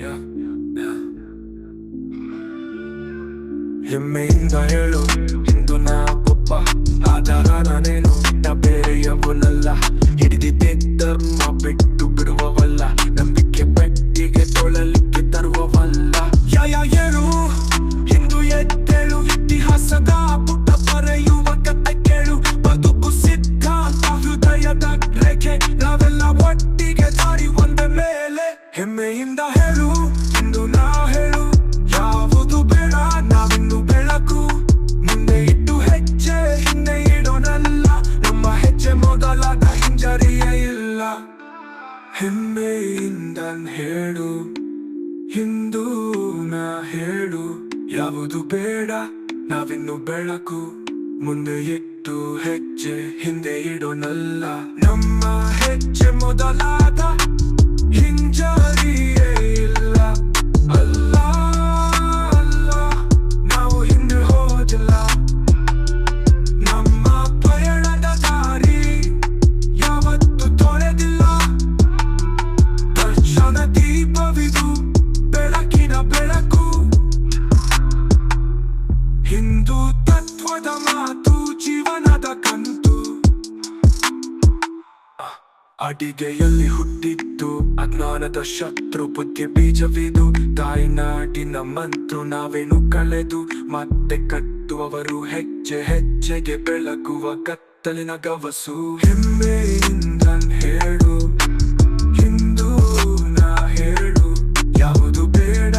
Yeah, yeah. ಹೆಮ್ಮೆಯಿಂದ ಹೇಳು ಇಂದು ನಾವೊಬ್ಬ ಆಧಾರ ನಾನೇನು ನಾ ಬೇರೆಯವನಲ್ಲ. ಹಿಡಿದಿದ್ದೆ ಧರ್ಮ ಬಿಟ್ಟು ಬಿಡುವವಲ್ಲ, ನಂಬಿಕೆ ಪೆಟ್ಟಿಗೆ ತೊಳಲಿಕ್ಕೆ ತರುವವಲ್ಲ. ಹೇಳು ಇಂದು ಎದ್ದೇಳು, ಇತಿಹಾಸದ ಪುಟ ಬರೆಯುವ ಕತೆ ಕೇಳು. ಬದುಕು ಸಿದ್ಧಾಂತ ಹೃದಯದ ರೇಖೆ, ನಾವೆಲ್ಲ ಒಟ್ಟಿಗೆ ದಾರಿ ಒಂದೇ ಮೇಲೆ. ಹೆಮ್ಮೆಯಿಂದ ಹೇಳು ಇಂದು ನಾ ಹೇಳು, ಯಾವುದು ಬೇಡ ನಾವಿನ್ನು ಬೆಳಕು. ಮುಂದೆ ಇಟ್ಟು ಹೆಜ್ಜೆ ಹಿಂದೆ ಇಡೋನಲ್ಲ, ನಮ್ಮ ಹೆಜ್ಜೆ ಮೊದಲಾದ ಹಿಂಜರಿಯೇ ಇಲ್ಲ. ಹೆಮ್ಮೆಯಿಂದ ಹೇಳು ಇಂದು ನಾ ಹೇಳು, ಯಾವುದು ಬೇಡ ನಾವಿನ್ನು ಬೆಳಕು. ಮುಂದೆ ಇಟ್ಟು ಹೆಜ್ಜೆ ಹಿಂದೆ ಇಡೋನಲ್ಲ, ನಮ್ಮ ಹೆಜ್ಜೆ ಮೊದಲಾದ ಹಿಂಜರಿಯೇ ಇಲ್ಲ. ಅಲ್ಲ ಅಲ್ಲ, ನಾವು ಹಿಂದೆ ಹೋದಿಲ್ಲ. ನಮ್ಮ ಪಯಣದ ದಾರಿ ಯಾವತ್ತು ತೊಳೆದಿಲ್ಲ. ದರ್ಶನ ದೀಪವಿದು ಬೆಳಕಿನ ಬೆಳಕು. ಹಿಂದೂ ತತ್ವದ ಮಾತು ಜೀವನದ ಕಂತು. ಅಡಿಗೆಯಲ್ಲಿ ಹುಟ್ಟಿದ್ದು ಅಜ್ಞಾನದ ಶತ್ರು, ಬುದ್ಧಿ ಬೀಜವಿದು ತಾಯ್ನಾಡಿನ ಮಂತ್ರು. ನಾವೇನು ಕಳೆದು ಮತ್ತೆ ಕಟ್ಟುವವರು, ಹೆಜ್ಜೆ ಹೆಜ್ಜೆಗೆ ಬೆಳಗುವ ಕತ್ತಲಿನ ಗವಸು. ಹೆಮ್ಮೆಯಿಂದ ಹೇಳು ಇಂದು ನಾ ಹೇಳು, ಯಾವುದು ಬೇಡ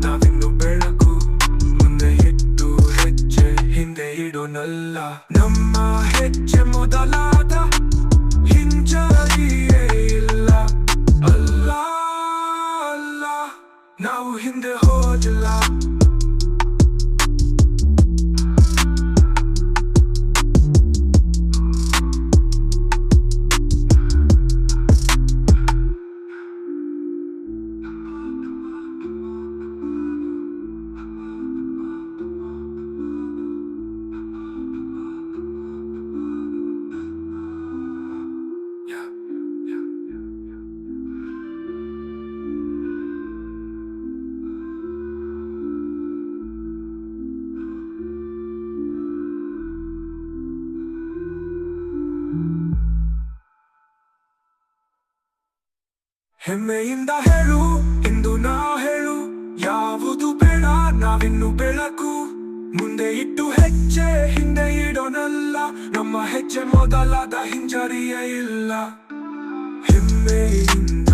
ನಾವಿನ್ನು ಬೆಳಕು. ಮುಂದೆ ಇಟ್ಟು ಹೆಜ್ಜೆ ಹಿಂದೆ ಇಡೋನಲ್ಲ, ನಮ್ಮ ಹೆಜ್ಜೆ ಮೊದಲಾದ ಹಿಂಜರಿಯೇ ಇಲ್ಲ. ಅಲ್ಲ ಅಲ್ಲ, ನಾವು ಹಿಂದೆ ಹೋದಿಲ್ಲ. ಹೆಮ್ಮೆಯಿಂದ ಹೇಳು ಇಂದು ನಾ ಹೇಳು, ಯಾವುದು ಬೇಡ ನಾವಿನ್ನು ಬೆಳಕು. ಮುಂದೆ ಇಟ್ಟು ಹೆಜ್ಜೆ ಹಿಂದೆ ಇಡೋನಲ್ಲ, ನಮ್ಮ ಹೆಜ್ಜೆ ಮೊದಲಾದ ಹಿಂಜರಿಯೇ ಇಲ್ಲ. ಹೆಮ್ಮೆಯಿಂದ